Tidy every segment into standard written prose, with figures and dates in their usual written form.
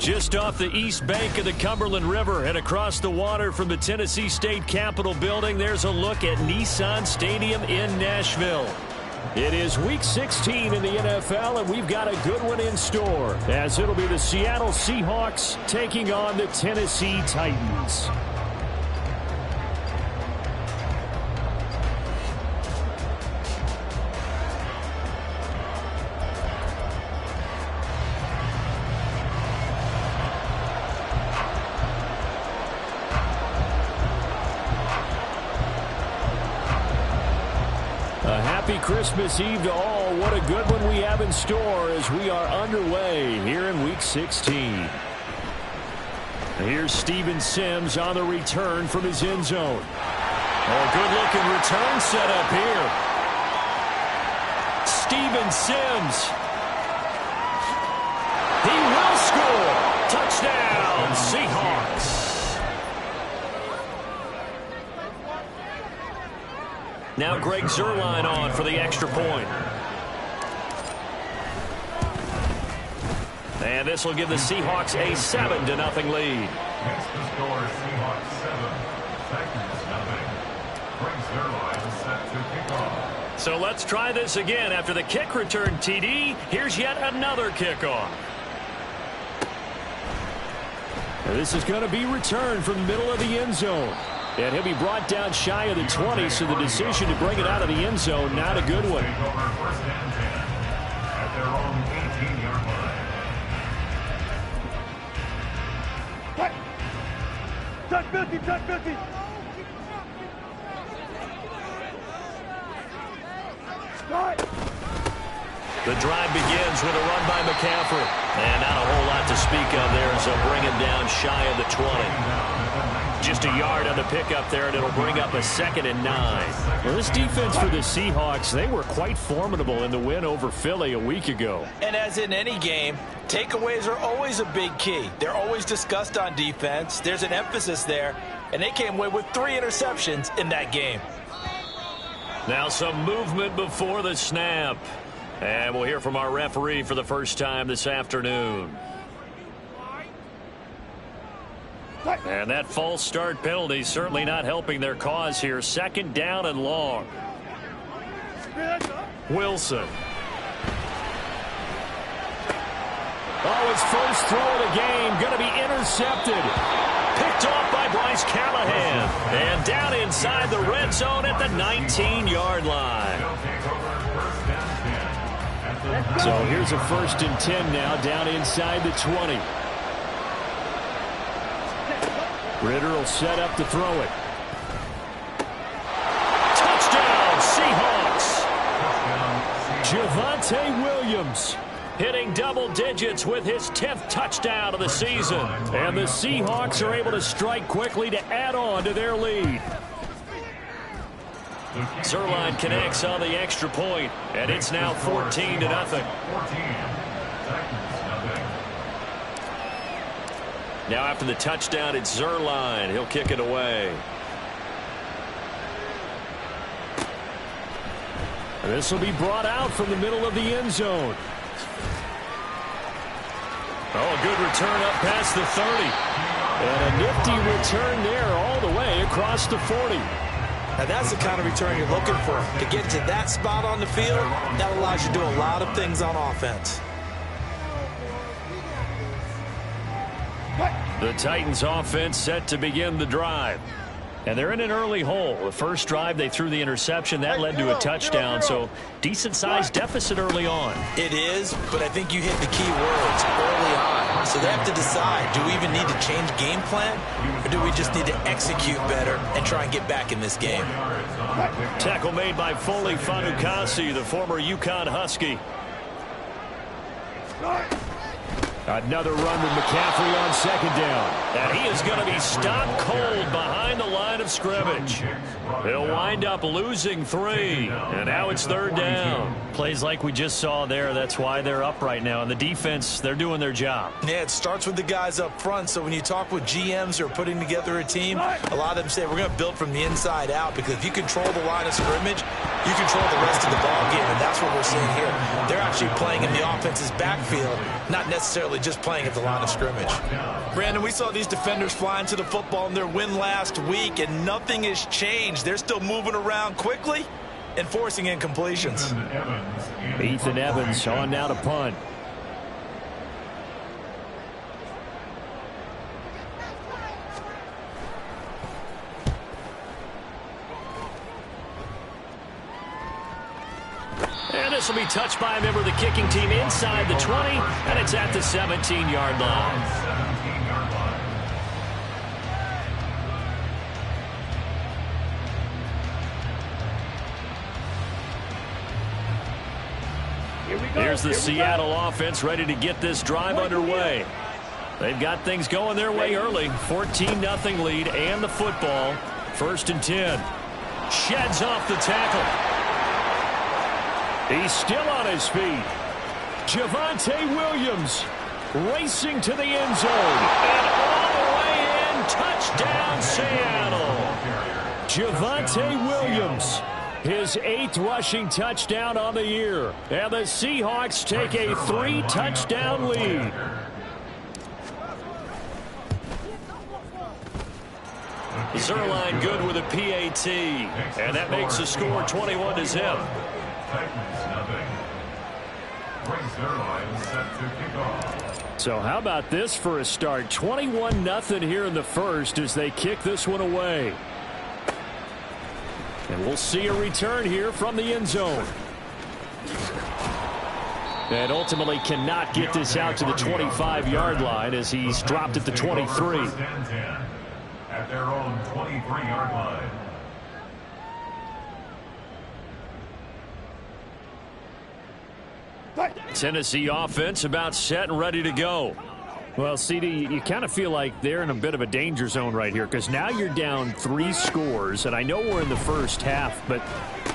Just off the east bank of the Cumberland River and across the water from the Tennessee State Capitol building, there's a look at Nissan Stadium in Nashville. It is Week 16 in the NFL, and we've got a good one in store, as it'll be the Seattle Seahawks taking on the Tennessee Titans. Happy Christmas Eve to all. What a good one we have in store as we are underway here in Week 16. Here's Steven Sims on the return from his end zone. Oh, good-looking return set up here. Steven Sims. He will score. Touchdown, Seahawks. Now Greg Zuerlein on for the extra point. And this will give the Seahawks a 7-0 lead. Next to score, Seahawks 7, Titans 0. Greg Zuerlein is set to kick off. So let's try this again. After the kick return TD, here's yet another kickoff. And this is going to be returned from the middle of the end zone. And he'll be brought down shy of the 20, so the decision to bring it out of the end zone, not a good one. First and 10 at their own 18-yard line. Touch 50, touch 50. The drive begins with a run by McCaffrey. And not a whole lot to speak of there, so bring him down shy of the 20. Just a yard on the pickup there, and it'll bring up a 2nd and 9. Well, this defense for the Seahawks, they were quite formidable in the win over Philly a week ago. And as in any game, takeaways are always a big key. They're always discussed on defense. There's an emphasis there, and they came away with 3 interceptions in that game. Now some movement before the snap. And we'll hear from our referee for the first time this afternoon. And that false start penalty certainly not helping their cause here. 2nd down and long. Wilson. Oh, his first throw of the game going to be intercepted. Picked off by Bryce Callahan. And down inside the red zone at the 19-yard line. So here's a 1st and 10 now, down inside the 20. Ritter will set up to throw it. Touchdown, Seahawks! Javonte Williams hitting double digits with his 10th touchdown of the season. And the Seahawks are able to strike quickly to add on to their lead. Zuerlein connects on the extra point, and it's now 14-0. Now after the touchdown, it's Zuerlein. He'll kick it away. This will be brought out from the middle of the end zone. Oh, a good return up past the 30. And a nifty return there all the way across the 40. Now that's the kind of return you're looking for. To get to that spot on the field, that allows you to do a lot of things on offense. The Titans offense set to begin the drive. And they're in an early hole. The first drive, they threw the interception. That led to a touchdown, so decent-sized deficit early on. It is, but I think you hit the key words early on. So they have to decide, do we even need to change game plan, or do we just need to execute better and try and get back in this game? Tackle made by Foley Fanukasi, the former UConn Husky. Another run with McCaffrey on 2nd down. And he is going to be stopped cold behind the line of scrimmage. He'll wind up losing 3. And now it's 3rd down. Plays like we just saw there. That's why they're up right now. And the defense, they're doing their job. Yeah, it starts with the guys up front. So when you talk with GMs who are putting together a team, a lot of them say we're going to build from the inside out. Because if you control the line of scrimmage, you control the rest of the ball game. And that's what we're seeing here. They're actually playing in the offense's backfield, not necessarily just playing at the line of scrimmage. Brandon, we saw these defenders fly into the football in their win last week, and nothing has changed. They're still moving around quickly and forcing incompletions. Ethan Evans on now to punt. And this will be touched by a member of the kicking team inside the 20, and it's at the 17-yard line. Here's the Seattle offense ready to get this drive underway. They've got things going their way early. 14-0 lead and the football. 1st and 10. Sheds off the tackle. He's still on his feet. Javonte Williams racing to the end zone. And all the way in. Touchdown, Seattle. Javonte Williams. His 8th rushing touchdown on the year. And the Seahawks take a 3-touchdown lead. Zerline good with a PAT. And that makes the score 21-0. So how about this for a start? 21-0 here in the first as they kick this one away. And we'll see a return here from the end zone. And ultimately cannot get this out to the 25-yard line as he's dropped at the 23. At their own 23-yard line. Tennessee offense about set and ready to go. Well, CD, you kind of feel like they're in a bit of a danger zone right here because now you're down 3 scores, and I know we're in the first half, but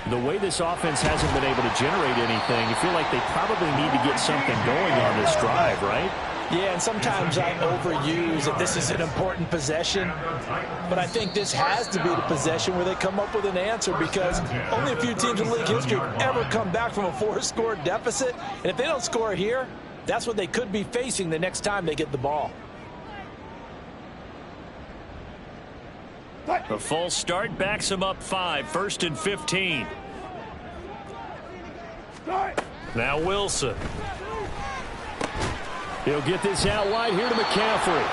the way this offense hasn't been able to generate anything, you feel like they probably need to get something going on this drive, right? Yeah, and sometimes I overuse that this is an important possession, but I think this has to be the possession where they come up with an answer because only a few teams in league history have ever come back from a 4-score deficit, and if they don't score here, that's what they could be facing the next time they get the ball. A false start backs him up 5, 1st and 15. Now Wilson. He'll get this out wide here to McCaffrey.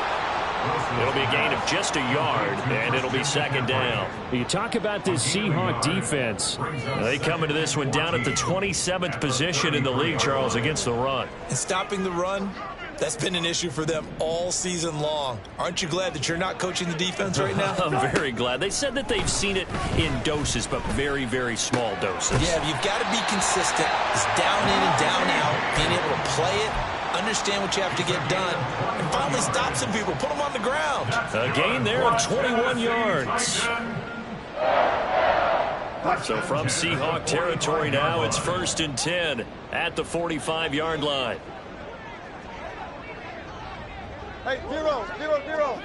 It'll be a gain of just a yard, and it'll be 2nd down. You talk about this Seahawk defense. They come into this one down at the 27th position in the league, Charles, against the run. And stopping the run, that's been an issue for them all season long. Aren't you glad that you're not coaching the defense right now? I'm very glad. They said that they've seen it in doses, but very, very small doses. Yeah, you've got to be consistent. It's down in and down out, being able to play it, understand what you have to get done, and finally stop some people, put them on the ground. A gain there of 21 yards. So from Seahawk territory now, it's 1st and 10 at the 45-yard line. Hey, 0-0-0.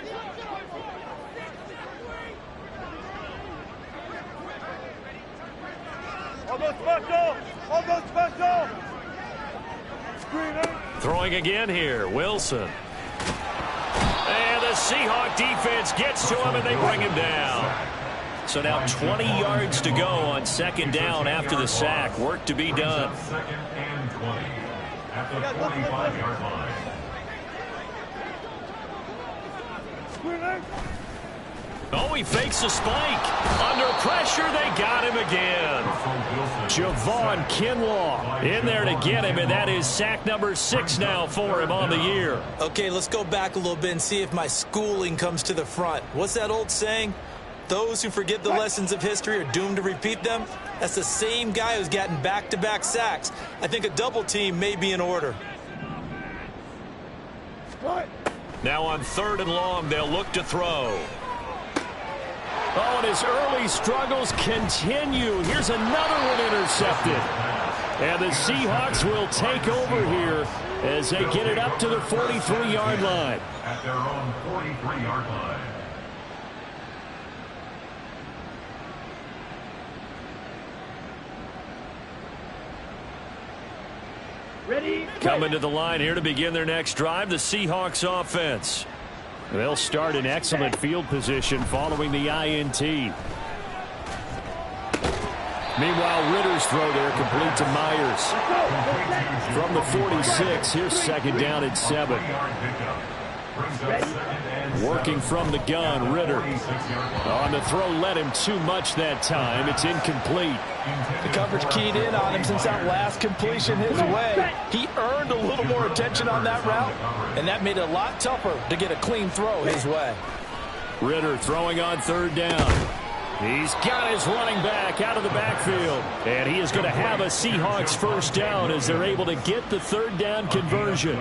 On go special! On go special! Screening! Throwing again here, Wilson. And the Seahawk defense gets to him, and they bring him down. So now 20 yards to go on 2nd down after the sack. Work to be done. 2nd and 20 at the 45-yard line. Oh, he fakes a spike. Under pressure, they got him again. Javon Kinlaw in there to get him, and that is sack number 6 now for him on the year. Okay, let's go back a little bit and see if my schooling comes to the front. What's that old saying? Those who forget the lessons of history are doomed to repeat them. That's the same guy who's gotten back-to-back sacks. I think a double team may be in order. Now on 3rd and long, they'll look to throw. Oh, and his early struggles continue. Here's another one intercepted. And the Seahawks will take over here as they get it up to the 43-yard line. At their own 43-yard line. Coming to the line here to begin their next drive, the Seahawks offense. They'll start in excellent field position following the INT. Meanwhile, Ritter's throw there complete to Myers. From the 46, here's second down at 7. Working from the gun, Ritter. On the throw, led him too much that time. It's incomplete. The coverage keyed in on him since that last completion his way. He earned a little more attention on that route, and that made it a lot tougher to get a clean throw his way. Ritter throwing on third down. He's got his running back out of the backfield. And he is going to have a Seahawks first down as they're able to get the third down conversion.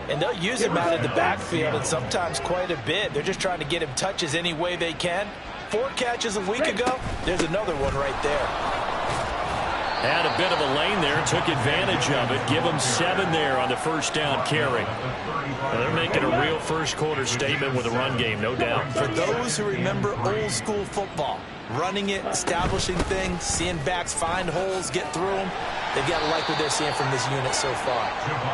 And they'll use him out in the backfield, and sometimes quite a bit. They're just trying to get him touches any way they can. 4 catches a week ago. There's another one right there. Had a bit of a lane there, took advantage of it. Give him 7 there on the first down carry. Well, they're making a real first quarter statement with a run game, no doubt. For those who remember old school football, running it, establishing things, seeing backs find holes, get through them, they've got to like what they're seeing from this unit so far.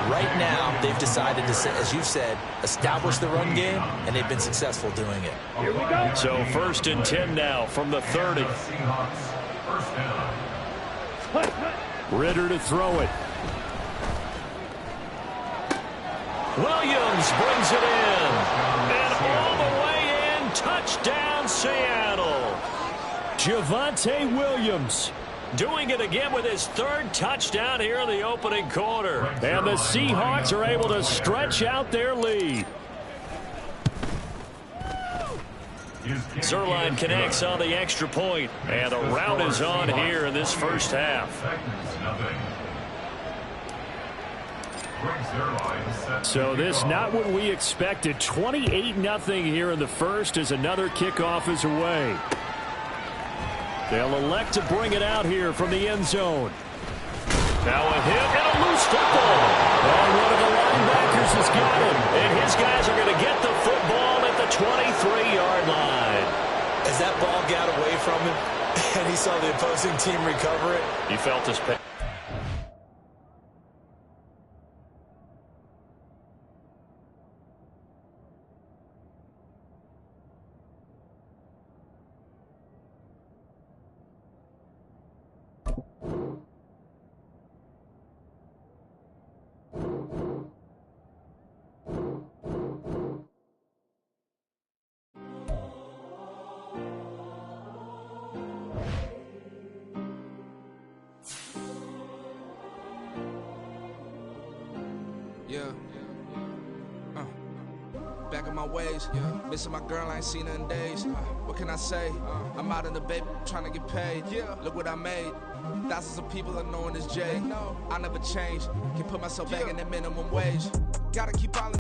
Right now, they've decided to, as you've said, establish the run game, and they've been successful doing it. Here we go. So first and 10 now from the 30. Ritter to throw it. Williams brings it in. And all the way in, touchdown Seattle. Javonte Williams doing it again with his 3rd touchdown here in the opening quarter. And the Seahawks are able to stretch out their lead. Zerline connects on the extra point, and the rout is on here in this first half. So this not what we expected. 28-0 here in the first as another kickoff is away. They'll elect to bring it out here from the end zone. Now a hit and a loose football. And one of the linebackers has got him. And his guys are going to get the football at the 23-yard line. As that ball got away from him and he saw the opposing team recover it, he felt his pain. Yeah. Back in my ways. Missing my girl, I ain't seen her in days. What can I say? I'm out in the baby trying to get paid. Look what I made. Thousands of people are knowing this Jay. I never change. Can put myself back in the minimum wage. Gotta keep all